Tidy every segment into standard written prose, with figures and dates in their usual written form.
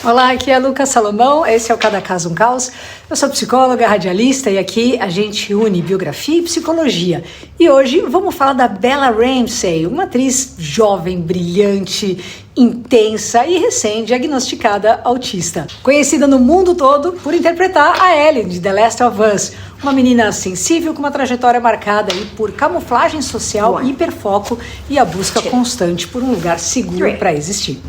Olá, aqui é a Lucas Salomão, esse é o Cada Caso um Caos. Eu sou psicóloga, radialista e aqui a gente une biografia e psicologia. E hoje vamos falar da Bella Ramsey, uma atriz jovem, brilhante, intensa e recém-diagnosticada autista. Conhecida no mundo todo por interpretar a Ellie de The Last of Us, uma menina sensível com uma trajetória marcada aí por camuflagem social, hiperfoco e a busca constante por um lugar seguro para existir.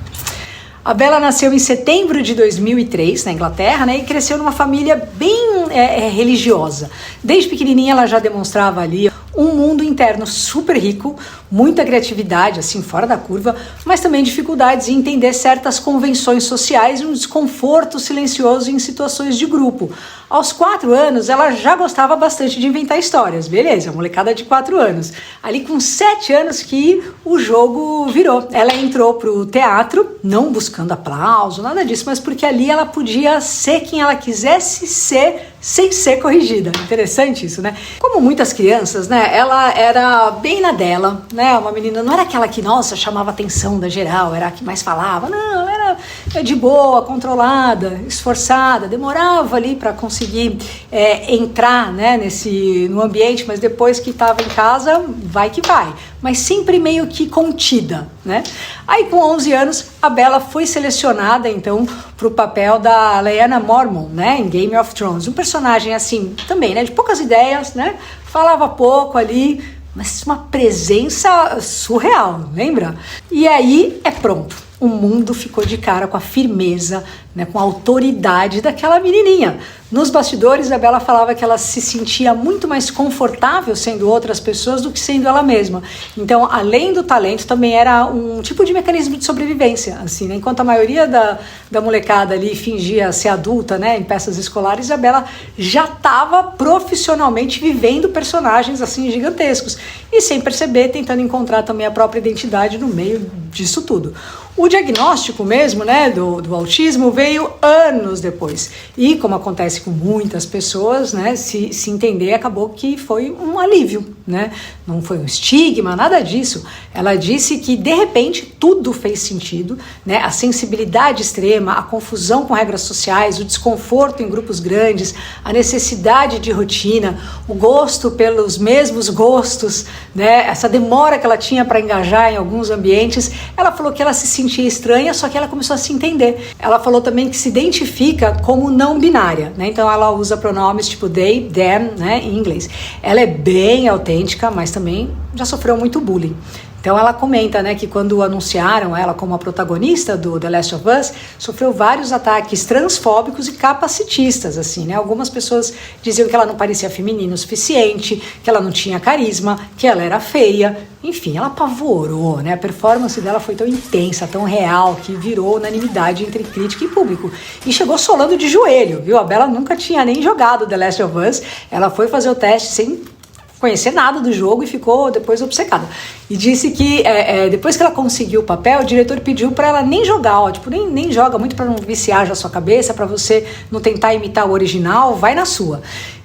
A Bella nasceu em setembro de 2003, na Inglaterra, né, e cresceu numa família bem religiosa. Desde pequenininha ela já demonstrava ali um mundo interno super rico, muita criatividade, assim, fora da curva, mas também dificuldades em entender certas convenções sociais e um desconforto silencioso em situações de grupo. Aos 4 anos, ela já gostava bastante de inventar histórias, beleza, molecada de 4 anos. Ali com 7 anos que o jogo virou. Ela entrou pro teatro, não buscando aplauso, nada disso, mas porque ali ela podia ser quem ela quisesse ser, sem ser corrigida. Interessante isso, né? Como muitas crianças, né, ela era bem na dela, né, uma menina, não era aquela que, nossa, chamava a atenção da geral, era a que mais falava, não, era de boa, controlada, esforçada, demorava ali para conseguir entrar, né, no ambiente, mas depois que estava em casa, vai que vai, mas sempre meio que contida, né? Aí com 11 anos, a Bella foi selecionada, então, para o papel da Lyanna Mormont, né, em Game of Thrones, um personagem assim, também, né, de poucas ideias, né, falava pouco ali, mas uma presença surreal, lembra? E aí pronto, o mundo ficou de cara com a firmeza, né, com a autoridade daquela menininha. Nos bastidores, a Bella falava que ela se sentia muito mais confortável sendo outras pessoas do que sendo ela mesma. Então, além do talento, também era um tipo de mecanismo de sobrevivência, assim, né? Enquanto a maioria da molecada ali fingia ser adulta, né, em peças escolares, a Bella já estava profissionalmente vivendo personagens assim gigantescos e sem perceber, tentando encontrar também a própria identidade no meio disso tudo. O diagnóstico mesmo, né, do autismo veio anos depois. E, como acontece com muitas pessoas, né, se entender, acabou que foi um alívio, né? Não foi um estigma, nada disso. Ela disse que, de repente, tudo fez sentido, né? A sensibilidade extrema, a confusão com regras sociais, o desconforto em grupos grandes, a necessidade de rotina, o gosto pelos mesmos gostos, né? Essa demora que ela tinha para engajar em alguns ambientes. Ela falou que ela se sentia estranha, só que ela começou a se entender. Ela falou também que se identifica como não binária, né? Então ela usa pronomes tipo they, them, né, em inglês. Ela é bem autêntica, mas também já sofreu muito bullying. Então ela comenta, né, que quando anunciaram ela como a protagonista do The Last of Us, sofreu vários ataques transfóbicos e capacitistas, assim, né? Algumas pessoas diziam que ela não parecia feminina o suficiente, que ela não tinha carisma, que ela era feia. Enfim, ela apavorou, né? A performance dela foi tão intensa, tão real, que virou unanimidade entre crítica e público. E chegou solando de joelho, viu? A Bella nunca tinha nem jogado The Last of Us. Ela foi fazer o teste sem conhecer nada do jogo e ficou depois obcecada. E disse que depois que ela conseguiu o papel, o diretor pediu para ela nem jogar, ó, tipo, nem joga muito para não viciar já a sua cabeça, para você não tentar imitar o original, vai na sua.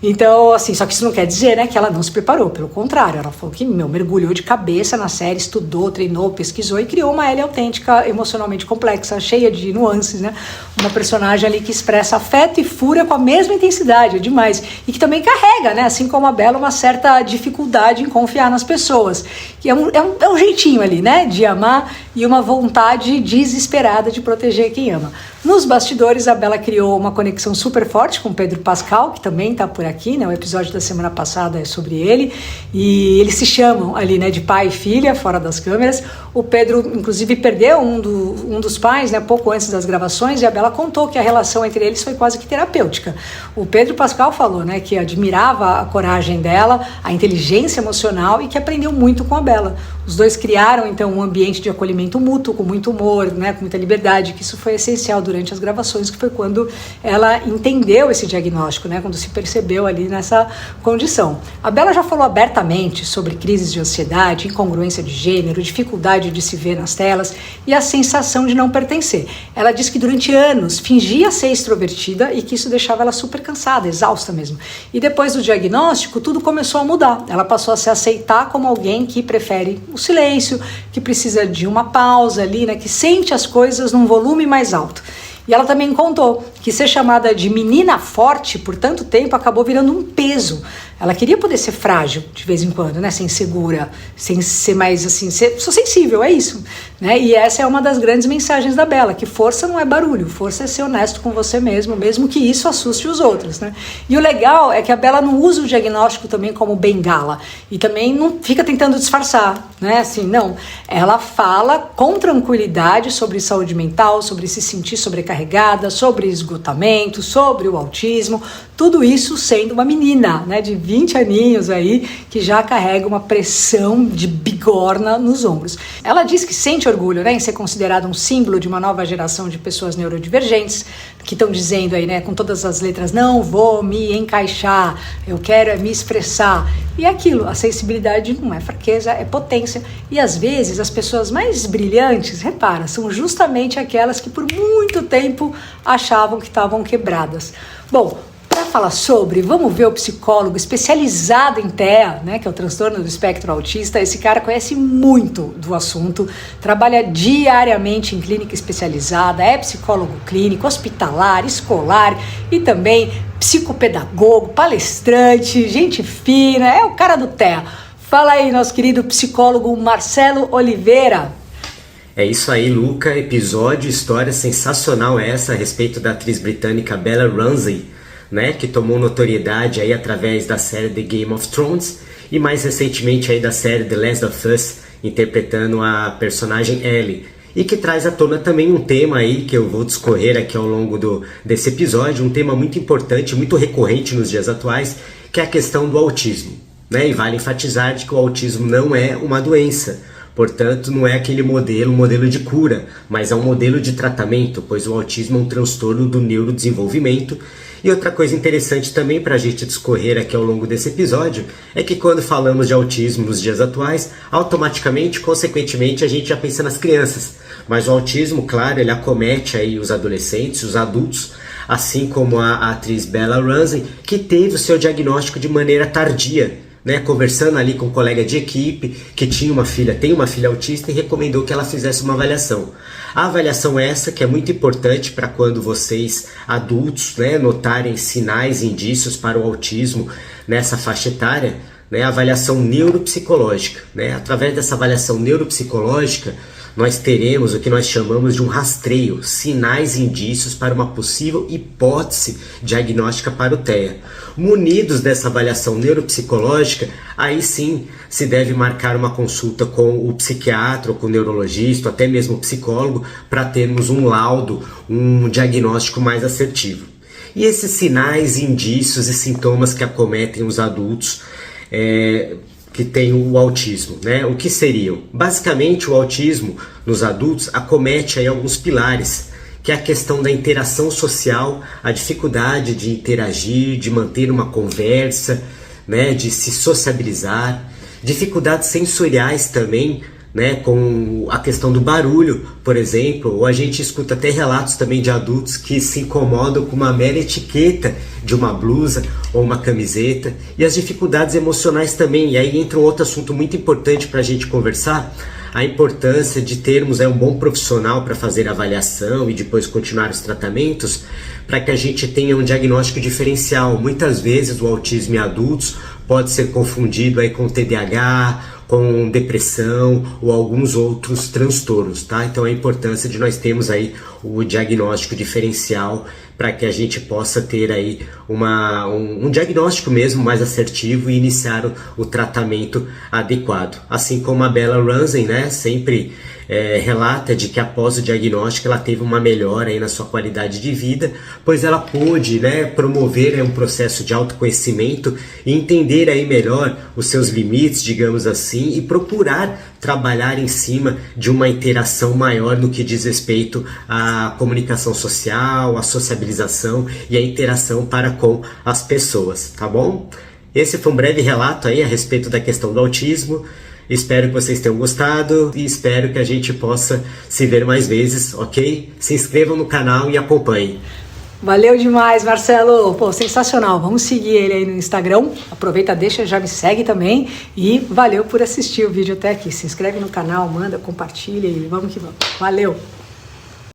Então, assim, só que isso não quer dizer, né, que ela não se preparou, pelo contrário, ela falou que, mergulhou de cabeça na série, estudou, treinou, pesquisou e criou uma Ellie autêntica, emocionalmente complexa, cheia de nuances, né, uma personagem ali que expressa afeto e fúria com a mesma intensidade, é demais, e que também carrega, né, assim como a Bella, uma certa dificuldade em confiar nas pessoas, que é um jeitinho ali, né, de amar e uma vontade desesperada de proteger quem ama. Nos bastidores, a Bella criou uma conexão super forte com o Pedro Pascal, que também está por aqui, né? O episódio da semana passada é sobre ele, e eles se chamam ali, né, de pai e filha, fora das câmeras. O Pedro, inclusive, perdeu um dos pais, né, pouco antes das gravações, e a Bella contou que a relação entre eles foi quase que terapêutica. O Pedro Pascal falou, né, que admirava a coragem dela, a inteligência emocional e que aprendeu muito com a Bella. Os dois criaram, então, um ambiente de acolhimento mútuo, com muito humor, né, com muita liberdade, que isso foi essencial durante as gravações, que foi quando ela entendeu esse diagnóstico, né, quando se percebeu ali nessa condição. A Bella já falou abertamente sobre crises de ansiedade, incongruência de gênero, dificuldade de se ver nas telas e a sensação de não pertencer. Ela disse que durante anos fingia ser extrovertida e que isso deixava ela super cansada, exausta mesmo. E depois do diagnóstico, tudo começou a mudar. Ela passou a se aceitar como alguém que prefere o silêncio, que precisa de uma pausa ali, né, que sente as coisas num volume mais alto. E ela também contou que ser chamada de menina forte por tanto tempo acabou virando um peso. Ela queria poder ser frágil de vez em quando, né? Ser insegura, sem ser mais assim, sou sensível, é isso, né? E essa é uma das grandes mensagens da Bella, que força não é barulho, força é ser honesto com você mesmo, mesmo que isso assuste os outros, né? E o legal é que a Bella não usa o diagnóstico também como bengala e também não fica tentando disfarçar, né? Assim, não. Ela fala com tranquilidade sobre saúde mental, sobre se sentir sobrecarregada, sobre esgotamento, sobre o autismo, tudo isso sendo uma menina, né, de 20 aninhos aí, que já carrega uma pressão de bigorna nos ombros. Ela diz que sente orgulho, né, em ser considerada um símbolo de uma nova geração de pessoas neurodivergentes, que estão dizendo aí, né, com todas as letras, não vou me encaixar, eu quero me expressar. E é aquilo, a sensibilidade não é fraqueza, é potência. E às vezes as pessoas mais brilhantes, repara, são justamente aquelas que por muito tempo achavam que estavam quebradas. Bom, para falar sobre, vamos ver o psicólogo especializado em TEA, né, que é o transtorno do espectro autista. Esse cara conhece muito do assunto, trabalha diariamente em clínica especializada, é psicólogo clínico, hospitalar, escolar e também psicopedagogo, palestrante, gente fina, é o cara do TEA. Fala aí, nosso querido psicólogo Marcelo Oliveira. É isso aí, Luca. Episódio, história sensacional essa a respeito da atriz britânica Bella Ramsey, né, que tomou notoriedade aí através da série The Game of Thrones e mais recentemente aí da série The Last of Us, interpretando a personagem Ellie, e que traz à tona também um tema aí que eu vou discorrer aqui ao longo desse episódio, um tema muito importante, muito recorrente nos dias atuais, que é a questão do autismo, né? E vale enfatizar de que o autismo não é uma doença, portanto não é aquele modelo de cura, mas é um modelo de tratamento, pois o autismo é um transtorno do neurodesenvolvimento. E outra coisa interessante também para a gente discorrer aqui ao longo desse episódio é que quando falamos de autismo nos dias atuais, automaticamente, consequentemente, a gente já pensa nas crianças. Mas o autismo, claro, ele acomete aí os adolescentes, os adultos, assim como a atriz Bella Ramsey, que teve o seu diagnóstico de maneira tardia, né, conversando ali com um colega de equipe que tem uma filha autista e recomendou que ela fizesse uma avaliação. A avaliação essa que é muito importante para quando vocês adultos, né, notarem sinais e indícios para o autismo nessa faixa etária, né, a avaliação neuropsicológica, né? Através dessa avaliação neuropsicológica nós teremos o que nós chamamos de um rastreio, sinais e indícios para uma possível hipótese diagnóstica para o TEA. Munidos dessa avaliação neuropsicológica, aí sim se deve marcar uma consulta com o psiquiatra, ou com o neurologista, ou até mesmo o psicólogo, para termos um laudo, um diagnóstico mais assertivo. E esses sinais, indícios e sintomas que acometem os adultos que tem o autismo, né? O que seriam? Basicamente, o autismo nos adultos acomete aí alguns pilares, que é a questão da interação social, a dificuldade de interagir, de manter uma conversa, né? De se sociabilizar, dificuldades sensoriais também, né, com a questão do barulho, por exemplo, ou a gente escuta até relatos também de adultos que se incomodam com uma mera etiqueta de uma blusa ou uma camiseta, e as dificuldades emocionais também. E aí entra um outro assunto muito importante para a gente conversar, a importância de termos um bom profissional para fazer a avaliação e depois continuar os tratamentos, para que a gente tenha um diagnóstico diferencial. Muitas vezes o autismo em adultos pode ser confundido aí com TDAH, com depressão ou alguns outros transtornos, tá? Então a importância de nós termos aí o diagnóstico diferencial para que a gente possa ter aí um diagnóstico mesmo mais assertivo e iniciar o tratamento adequado. Assim como a Bella Ramsey, né, sempre relata de que após o diagnóstico ela teve uma melhora aí na sua qualidade de vida, pois ela pôde, né, promover um processo de autoconhecimento e entender aí melhor os seus limites, digamos assim, e procurar trabalhar em cima de uma interação maior no que diz respeito à comunicação social, à sociabilização e à interação para com as pessoas, tá bom? Esse foi um breve relato aí a respeito da questão do autismo. Espero que vocês tenham gostado e espero que a gente possa se ver mais vezes, ok? Se inscrevam no canal e acompanhem. Valeu demais, Marcelo. Pô, sensacional. Vamos seguir ele aí no Instagram. Aproveita, deixa, já me segue também. E valeu por assistir o vídeo até aqui. Se inscreve no canal, manda, compartilha e vamos que vamos. Valeu!